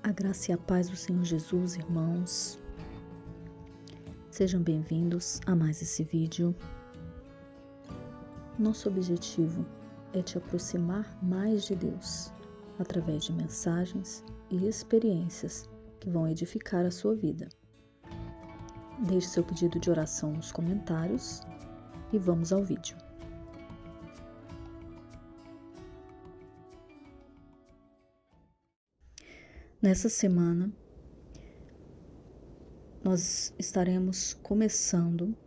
A graça e a paz do Senhor Jesus, irmãos. Sejam bem-vindos a mais esse vídeo. Nosso objetivo é te aproximar mais de Deus, através de mensagens e experiências que vão edificar a sua vida. Deixe seu pedido de oração nos comentários e vamos ao vídeo. Nessa semana, nós estaremos começando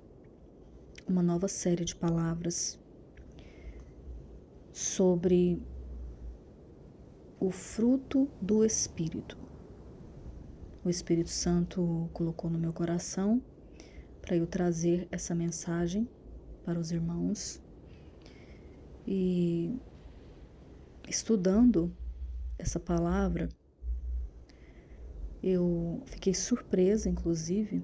uma nova série de palavras sobre o fruto do Espírito. O Espírito Santo colocou no meu coração para eu trazer essa mensagem para os irmãos. E estudando essa palavra, eu fiquei surpresa, inclusive,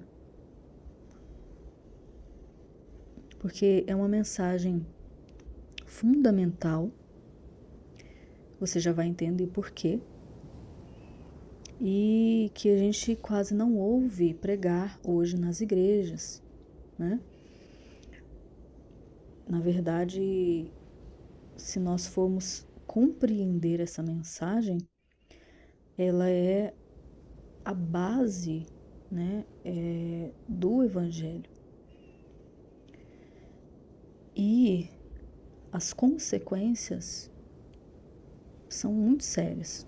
porque é uma mensagem fundamental. Você já vai entender por quê. E que a gente quase não ouve pregar hoje nas igrejas, né? Na verdade, se nós formos compreender essa mensagem, ela é a base, né, do Evangelho. E as consequências são muito sérias.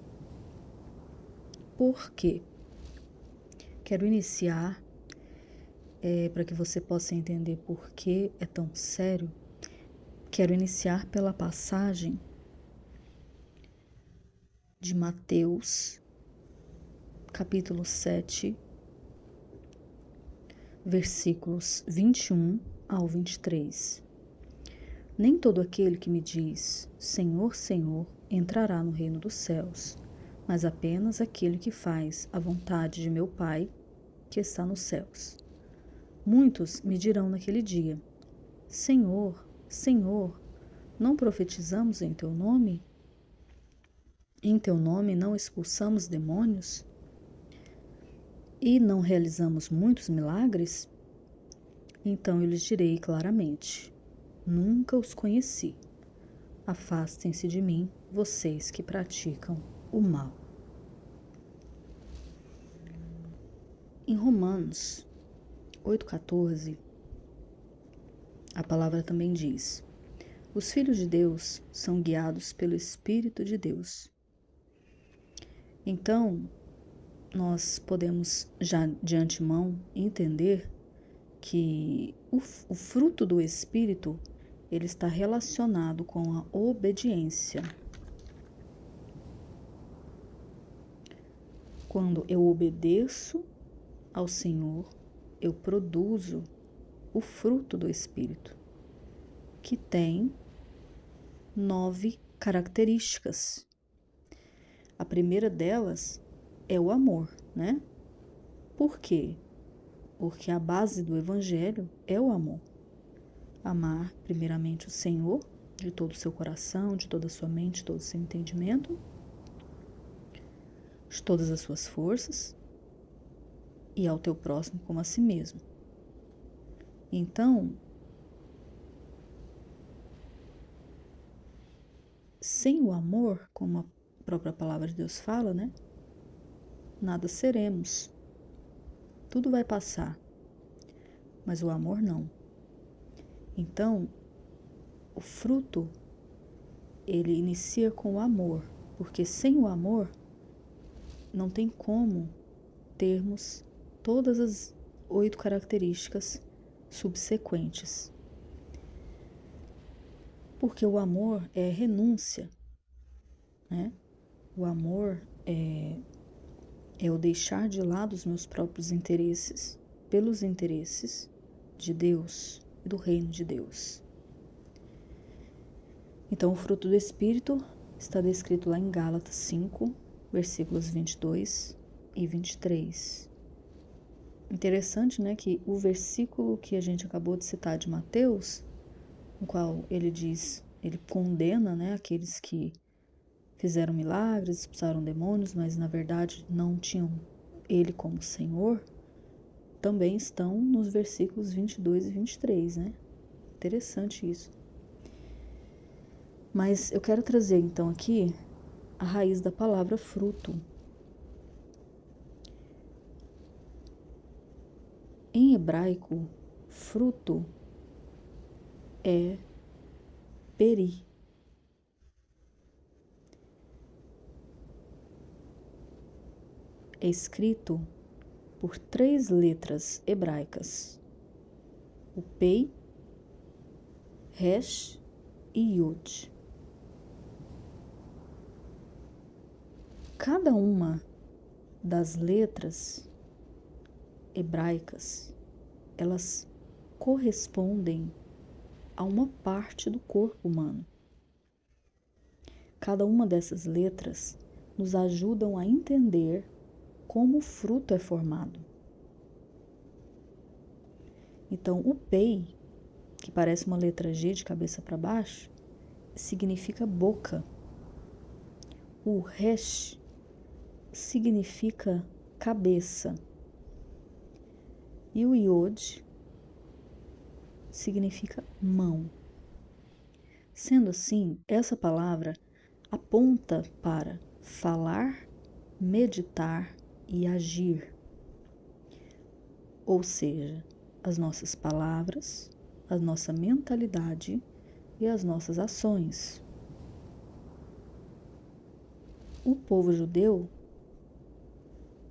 Por quê? Quero iniciar, para que você possa entender por que é tão sério, quero iniciar pela passagem de Mateus, capítulo 7, versículos 21 ao 23. Nem todo aquele que me diz, Senhor, Senhor, entrará no reino dos céus, mas apenas aquele que faz a vontade de meu Pai, que está nos céus. Muitos me dirão naquele dia, Senhor, Senhor, não profetizamos em teu nome? Em teu nome não expulsamos demônios? E não realizamos muitos milagres? Então eu lhes direi claramente, nunca os conheci. Afastem-se de mim, vocês que praticam o mal. Em Romanos 8,14, a palavra também diz, os filhos de Deus são guiados pelo Espírito de Deus. Então, nós podemos já de antemão entender que o fruto do Espírito, ele está relacionado com a obediência. Quando eu obedeço ao Senhor, eu produzo o fruto do Espírito, que tem 9 características. A primeira delas é o amor, né? Por quê? Porque a base do Evangelho é o amor. Amar primeiramente o Senhor, de todo o seu coração, de toda a sua mente, de todo o seu entendimento, de todas as suas forças, e ao teu próximo como a si mesmo. Então, sem o amor, como a própria palavra de Deus fala, né? Nada seremos. Tudo vai passar, mas o amor não. Então, o fruto, ele inicia com o amor, porque sem o amor, não tem como termos todas as 8 características subsequentes. Porque o amor é renúncia, né? O amor é o deixar de lado os meus próprios interesses pelos interesses de Deus e do reino de Deus. Então, o fruto do Espírito está descrito lá em Gálatas 5, versículos 22 e 23. Interessante, né, que o versículo que a gente acabou de citar de Mateus, no qual ele diz, ele condena, né, aqueles que fizeram milagres, expulsaram demônios, mas na verdade não tinham ele como Senhor, também estão nos versículos 22 e 23, né? Interessante isso. Mas eu quero trazer então aqui a raiz da palavra fruto. Em hebraico, fruto é peri. É escrito por 3 letras hebraicas: o Pei, Resh e Yod. Cada uma das letras hebraicas, elas correspondem a uma parte do corpo humano. Cada uma dessas letras nos ajudam a entender como o fruto é formado. Então, o Pei, que parece uma letra G de cabeça para baixo, significa boca. O Resh significa cabeça. E o Yod significa mão. Sendo assim, essa palavra aponta para falar, meditar e agir. Ou seja, as nossas palavras, a nossa mentalidade e as nossas ações. O povo judeu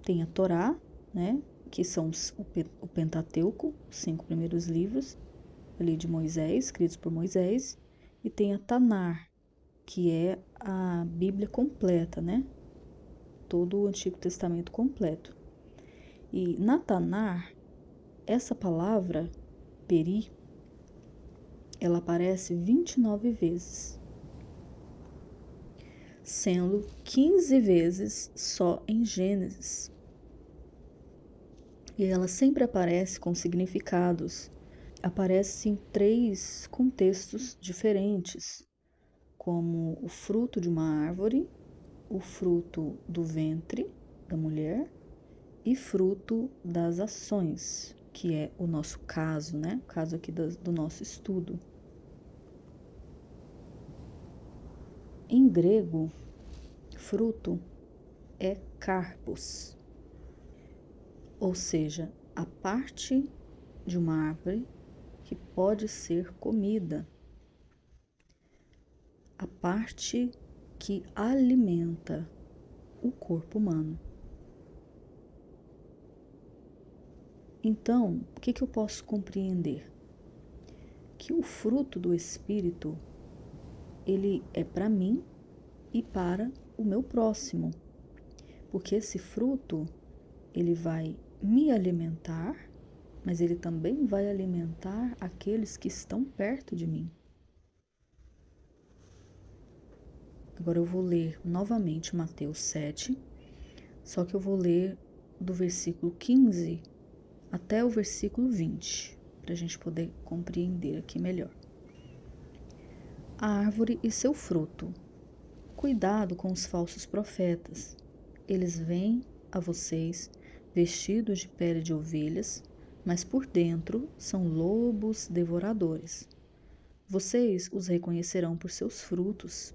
tem a Torá, né, que são o Pentateuco, os 5 primeiros livros ali de Moisés, escritos por Moisés, e tem a Tanar, que é a Bíblia completa, né? Todo o Antigo Testamento completo. E na Tanar, essa palavra, peri, ela aparece 29 vezes, sendo 15 vezes só em Gênesis. E ela sempre aparece com significados. Aparece em 3 contextos diferentes, como o fruto de uma árvore, o fruto do ventre da mulher e fruto das ações, que é o nosso caso, né? O caso aqui do nosso estudo. Em grego, fruto é karpos, ou seja, a parte de uma árvore que pode ser comida, a parte que alimenta o corpo humano. Então, o que eu posso compreender? Que o fruto do Espírito, ele é para mim e para o meu próximo, porque esse fruto, ele vai me alimentar, mas ele também vai alimentar aqueles que estão perto de mim. Agora eu vou ler novamente Mateus 7, só que eu vou ler do versículo 15 até o versículo 20, para a gente poder compreender aqui melhor. A árvore e seu fruto. Cuidado com os falsos profetas. Eles vêm a vocês vestidos de pele de ovelhas, mas por dentro são lobos devoradores. Vocês os reconhecerão por seus frutos.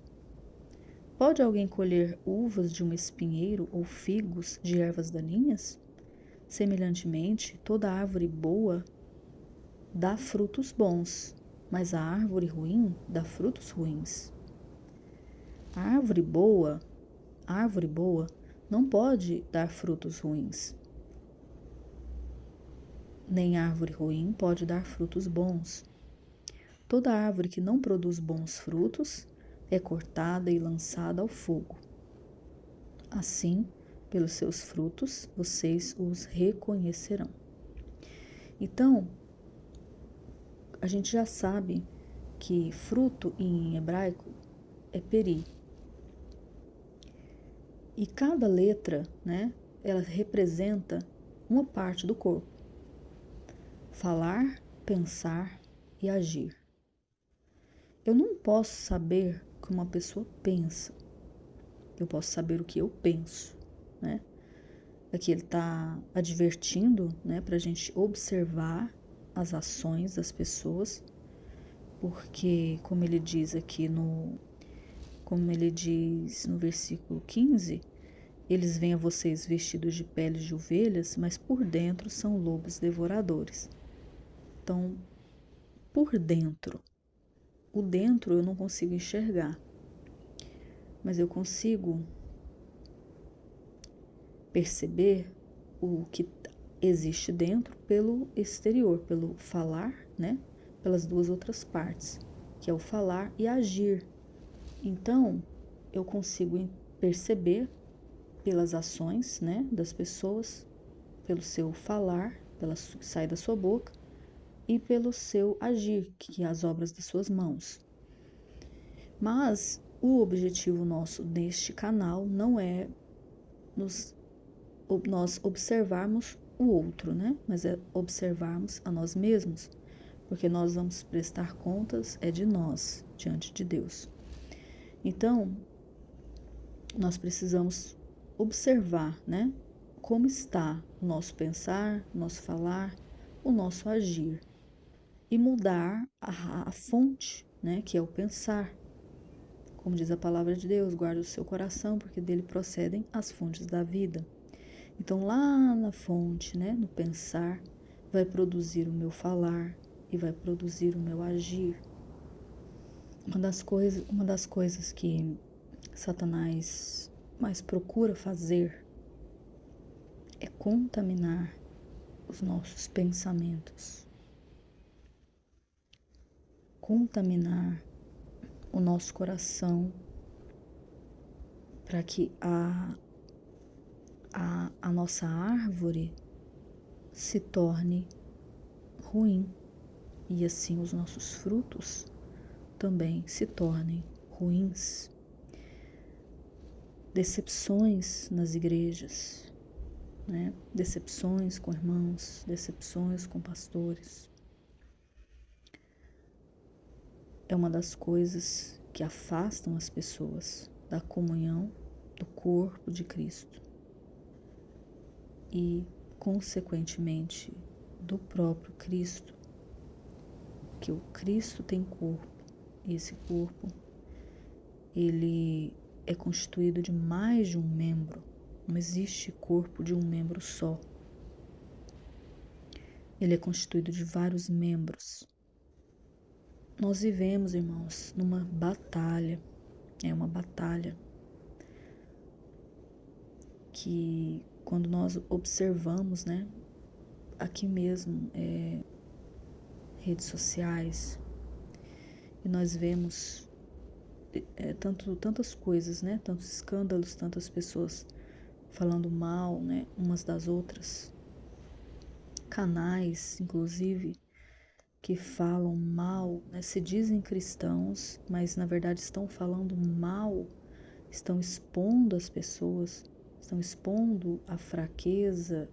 Pode alguém colher uvas de um espinheiro ou figos de ervas daninhas? Semelhantemente, toda árvore boa dá frutos bons, mas a árvore ruim dá frutos ruins. A árvore boa não pode dar frutos ruins, nem a árvore ruim pode dar frutos bons. Toda árvore que não produz bons frutos é cortada e lançada ao fogo. Assim, pelos seus frutos, vocês os reconhecerão. Então, a gente já sabe que fruto em hebraico é peri. E cada letra, né, ela representa uma parte do corpo. Falar, pensar e agir. Eu não posso saber o que uma pessoa pensa, eu posso saber o que eu penso, né? Aqui ele está advertindo, né, para a gente observar as ações das pessoas, porque, como ele diz no versículo 15, eles vêm a vocês vestidos de peles de ovelhas, mas por dentro são lobos devoradores. Então, por dentro, o dentro eu não consigo enxergar, mas eu consigo perceber o que existe dentro pelo exterior, pelo falar, né? Pelas duas outras partes, que é o falar e agir. Então, eu consigo perceber pelas ações, né, das pessoas, pelo seu falar, que sai da sua boca, e pelo seu agir, que é as obras das suas mãos. Mas o objetivo nosso neste canal não é nós observarmos o outro, né? Mas é observarmos a nós mesmos, porque nós vamos prestar contas de nós diante de Deus. Então, nós precisamos observar, né? Como está o nosso pensar, o nosso falar, o nosso agir, e mudar a fonte, né? Que é o pensar. Como diz a palavra de Deus, guarda o seu coração, porque dele procedem as fontes da vida. Então, lá na fonte, né, no pensar, vai produzir o meu falar e vai produzir o meu agir. Uma das coisas que Satanás mais procura fazer é contaminar os nossos pensamentos, contaminar o nosso coração, para que a nossa árvore se torne ruim e assim os nossos frutos também se tornem ruins. Decepções nas igrejas, né? Decepções com irmãos, decepções com pastores. É uma das coisas que afastam as pessoas da comunhão do corpo de Cristo e, consequentemente, do próprio Cristo, que o Cristo tem corpo, e esse corpo, ele é constituído de mais de um membro, não existe corpo de um membro só. Ele é constituído de vários membros. Nós vivemos, irmãos, numa batalha, é uma batalha que quando nós observamos, né, aqui mesmo, redes sociais, e nós vemos tantas coisas, né, tantos escândalos, tantas pessoas falando mal, né, umas das outras, canais, inclusive, que falam mal, né, se dizem cristãos, mas na verdade estão falando mal, estão expondo as pessoas, estão expondo a fraqueza,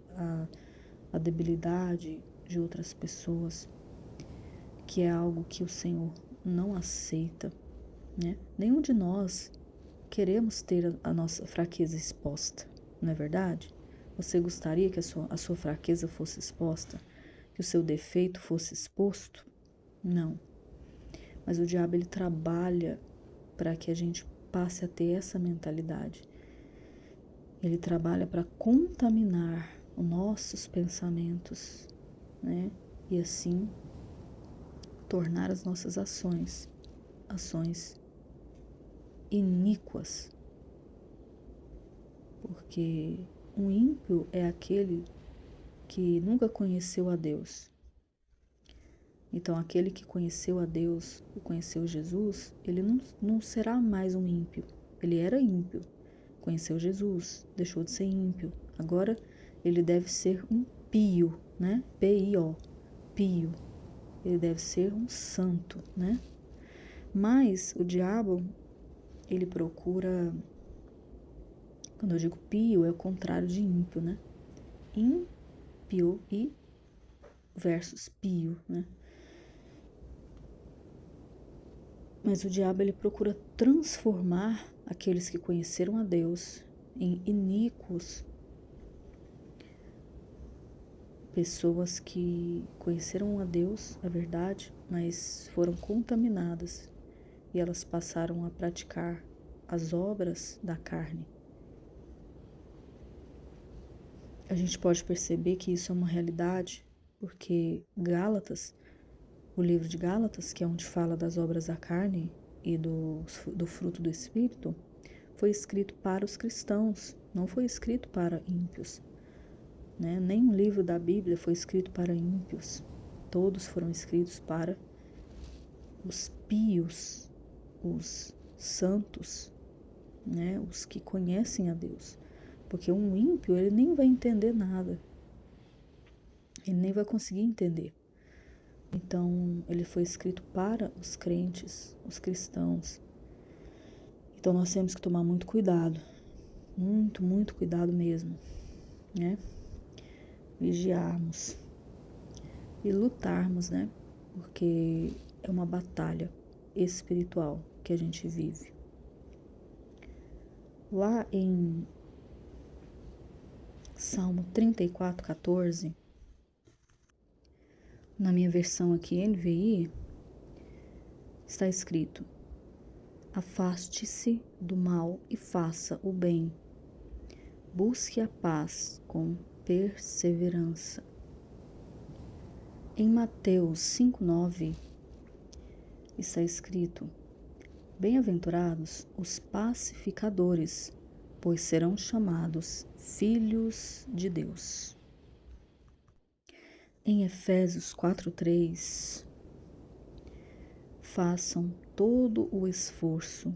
a debilidade de outras pessoas, que é algo que o Senhor não aceita, né? Nenhum de nós queremos ter a nossa fraqueza exposta, não é verdade? Você gostaria que a sua fraqueza fosse exposta? Que o seu defeito fosse exposto? Não. Mas o diabo, ele trabalha para que a gente passe a ter essa mentalidade. Ele trabalha para contaminar os nossos pensamentos, né? E assim tornar as nossas ações iníquas. Porque um ímpio é aquele que nunca conheceu a Deus. Então, aquele que conheceu a Deus e conheceu Jesus, ele não será mais um ímpio. Ele era ímpio, conheceu Jesus, deixou de ser ímpio. Agora, ele deve ser um pio, né? P-I-O, pio. Ele deve ser um santo, né? Mas o diabo, ele procura, quando eu digo pio, é o contrário de ímpio, né? Ímpio e versus pio, né? Mas o diabo, ele procura transformar aqueles que conheceram a Deus em iníquos, pessoas que conheceram a Deus, a verdade, mas foram contaminadas e elas passaram a praticar as obras da carne. A gente pode perceber que isso é uma realidade, porque Gálatas, o livro de Gálatas, que é onde fala das obras da carne e do fruto do Espírito, foi escrito para os cristãos, não foi escrito para ímpios. Né? Nenhum livro da Bíblia foi escrito para ímpios. Todos foram escritos para os pios, os santos, né? Os que conhecem a Deus. Porque um ímpio, ele nem vai entender nada. Ele nem vai conseguir entender. Então, ele foi escrito para os crentes, os cristãos. Então, nós temos que tomar muito cuidado. Muito, muito cuidado mesmo, né? Vigiarmos e lutarmos, né? Porque é uma batalha espiritual que a gente vive. Lá em Salmo 34:14, na minha versão aqui NVI, está escrito: afaste-se do mal e faça o bem. Busque a paz com perseverança. Em Mateus 5:9 está escrito: bem-aventurados os pacificadores, pois serão chamados filhos de Deus. Em Efésios 4:3, façam todo o esforço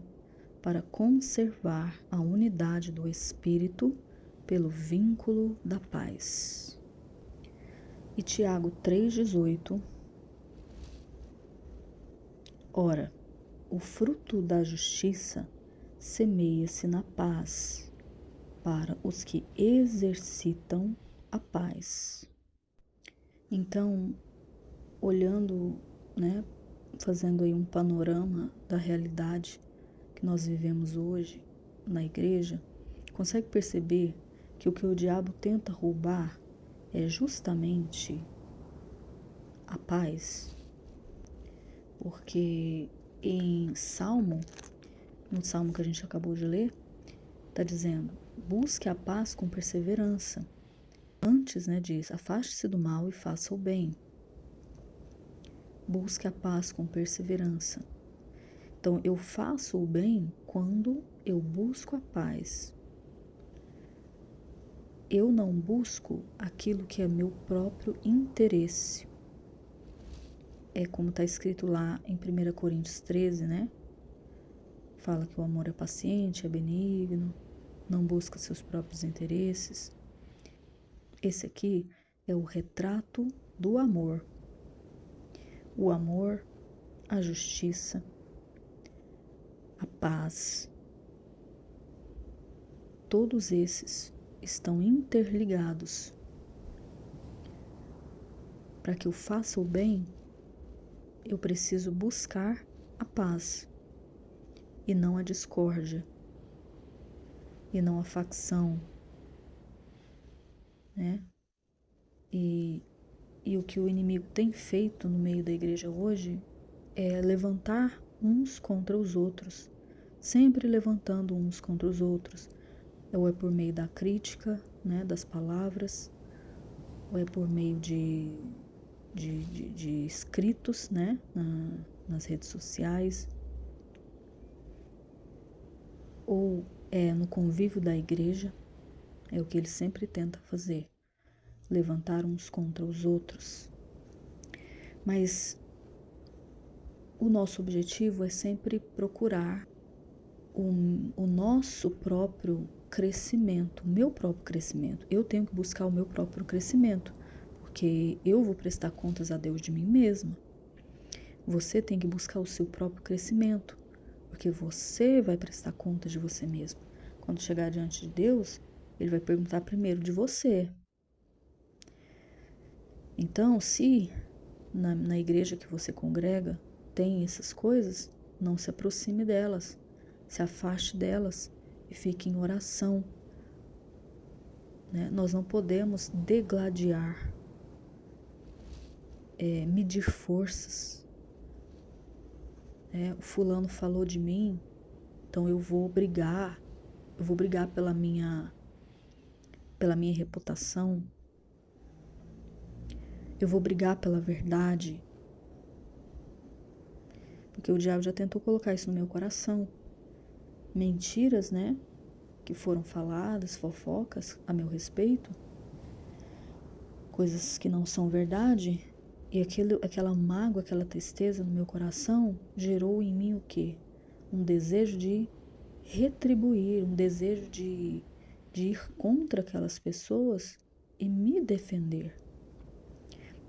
para conservar a unidade do Espírito pelo vínculo da paz. E Tiago 3:18, ora, o fruto da justiça semeia-se na paz para os que exercitam a paz. Então, olhando, né, fazendo aí um panorama da realidade que nós vivemos hoje na igreja, consegue perceber que o que o diabo tenta roubar é justamente a paz? Porque em Salmo, no Salmo que a gente acabou de ler, está dizendo: busque a paz com perseverança. Antes, né, diz: afaste-se do mal e faça o bem. Busque a paz com perseverança. Então, eu faço o bem quando eu busco a paz. Eu não busco aquilo que é meu próprio interesse. É como está escrito lá em 1 Coríntios 13, né? Fala que o amor é paciente, é benigno, não busca seus próprios interesses. Esse aqui é o retrato do amor. O amor, a justiça, a paz. Todos esses estão interligados. Para que eu faça o bem, eu preciso buscar a paz e não a discórdia e não a facção, né? E o que o inimigo tem feito no meio da igreja hoje é levantar uns contra os outros, sempre levantando uns contra os outros. Ou é por meio da crítica, né, das palavras, ou é por meio de escritos, né, nas redes sociais, ou é no convívio da igreja. É o que ele sempre tenta fazer, levantar uns contra os outros. Mas o nosso objetivo é sempre procurar o nosso próprio crescimento, o meu próprio crescimento. Eu tenho que buscar o meu próprio crescimento, porque eu vou prestar contas a Deus de mim mesma. Você tem que buscar o seu próprio crescimento, porque você vai prestar contas de você mesmo. Quando chegar diante de Deus, Ele vai perguntar primeiro de você. Então, se na igreja que você congrega tem essas coisas, não se aproxime delas. se afaste delas e fique em oração, né? Nós não podemos degladiar, medir forças. O fulano falou de mim, então eu vou brigar pela minha reputação, eu vou brigar pela verdade, porque o diabo já tentou colocar isso no meu coração. Mentiras, né, que foram faladas, fofocas a meu respeito, coisas que não são verdade, e aquela mágoa, aquela tristeza no meu coração gerou em mim o quê? Um desejo de retribuir, um desejo de ir contra aquelas pessoas e me defender.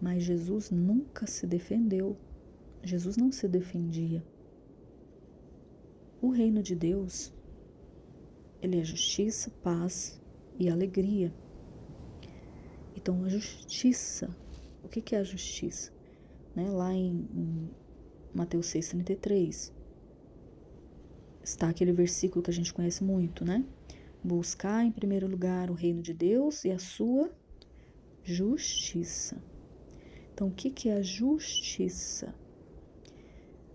Mas Jesus nunca se defendeu. Jesus não se defendia. O reino de Deus, ele é justiça, paz e alegria. Então, a justiça, o que é a justiça? Lá em Mateus 6,33, está aquele versículo que a gente conhece muito, né? Buscar em primeiro lugar o reino de Deus e a sua justiça. Então, o que é a justiça?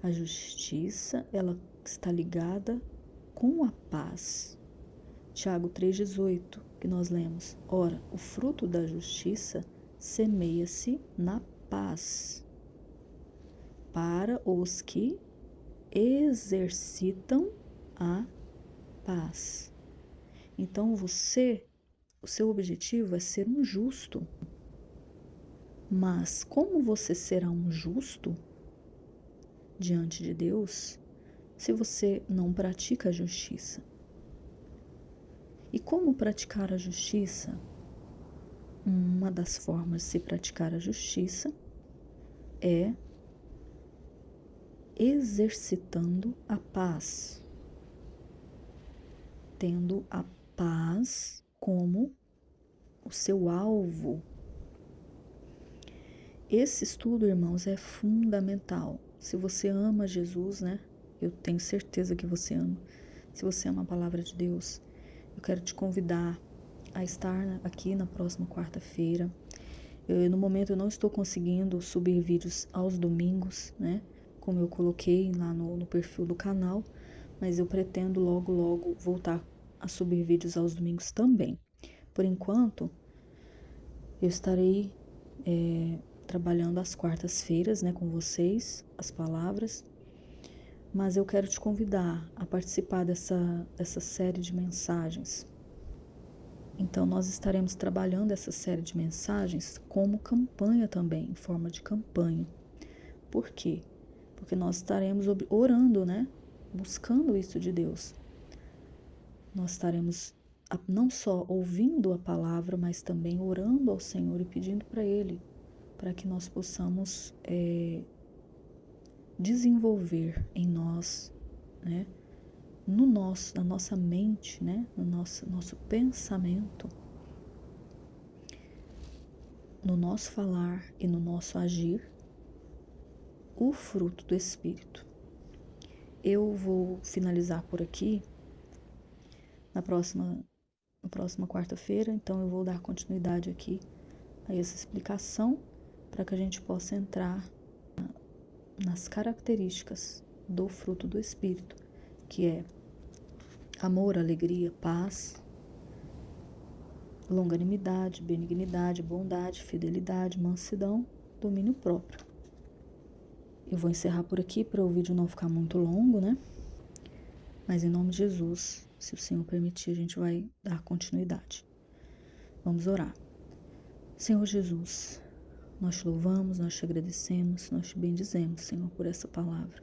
A justiça, ela está ligada com a paz. Tiago 3,18, que nós lemos. Ora, o fruto da justiça semeia-se na paz, para os que exercitam a paz. Então, o seu objetivo é ser um justo. Mas como você será um justo diante de Deus se você não pratica a justiça? E como praticar a justiça? Uma das formas de se praticar a justiça é exercitando a paz, tendo a paz como o seu alvo. Esse estudo, irmãos, é fundamental. Se você ama Jesus, né? Eu tenho certeza que você ama. Se você ama a palavra de Deus, eu quero te convidar a estar aqui na próxima quarta-feira. No momento eu não estou conseguindo subir vídeos aos domingos, né? Como eu coloquei lá no perfil do canal, mas eu pretendo logo voltar a subir vídeos aos domingos também. Por enquanto, eu estarei trabalhando às quartas-feiras, né, com vocês, as palavras, mas eu quero te convidar a participar dessa série de mensagens. Então, nós estaremos trabalhando essa série de mensagens como campanha também, em forma de campanha. Por quê? Porque nós estaremos orando, né? Buscando isso de Deus. Nós estaremos não só ouvindo a palavra, mas também orando ao Senhor e pedindo para Ele, para que nós possamos desenvolver em nós, né? Na nossa mente, né? No nosso pensamento, no nosso falar e no nosso agir, o fruto do Espírito. Eu vou finalizar por aqui na próxima quarta-feira, então eu vou dar continuidade aqui a essa explicação para que a gente possa entrar nas características do fruto do Espírito, que é amor, alegria, paz, longanimidade, benignidade, bondade, fidelidade, mansidão, domínio próprio. Eu vou encerrar por aqui para o vídeo não ficar muito longo, né? Mas em nome de Jesus, se o Senhor permitir, a gente vai dar continuidade. Vamos orar. Senhor Jesus, nós te louvamos, nós te agradecemos, nós te bendizemos, Senhor, por essa palavra.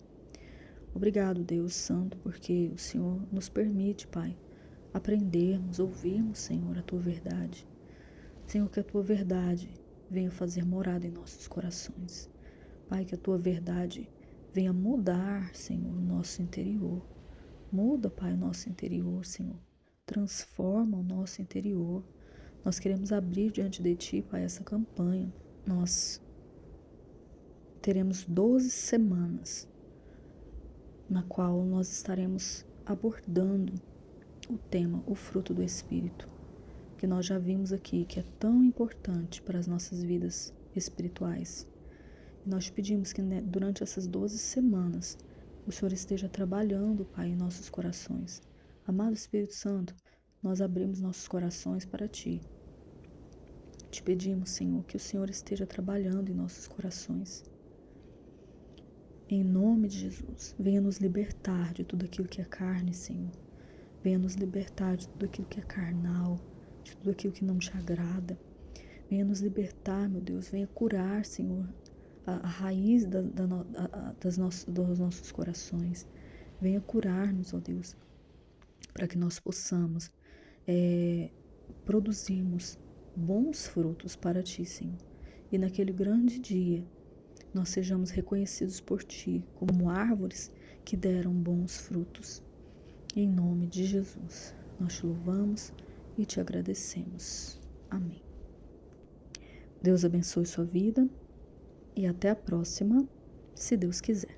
Obrigado, Deus Santo, porque o Senhor nos permite, Pai, aprendermos, ouvirmos, Senhor, a Tua verdade. Senhor, que a Tua verdade venha fazer morada em nossos corações. Pai, que a Tua verdade venha mudar, Senhor, o nosso interior. Muda, Pai, o nosso interior, Senhor. Transforma o nosso interior. Nós queremos abrir diante de Ti, Pai, essa campanha. Nós teremos 12 semanas na qual nós estaremos abordando o tema, o fruto do Espírito, que nós já vimos aqui, que é tão importante para as nossas vidas espirituais. E nós te pedimos que durante essas 12 semanas o Senhor esteja trabalhando, Pai, em nossos corações. Amado Espírito Santo, nós abrimos nossos corações para Ti. Te pedimos, Senhor, que o Senhor esteja trabalhando em nossos corações. Em nome de Jesus, venha nos libertar de tudo aquilo que é carne, Senhor. Venha nos libertar de tudo aquilo que é carnal, de tudo aquilo que não te agrada. Venha nos libertar, meu Deus. Venha curar, Senhor, a raiz dos nossos corações. Venha curar-nos, ó Deus, para que nós possamos produzirmos bons frutos para Ti, Senhor. E naquele grande dia, nós sejamos reconhecidos por Ti como árvores que deram bons frutos. Em nome de Jesus, nós te louvamos e te agradecemos. Amém. Deus abençoe sua vida e até a próxima, se Deus quiser.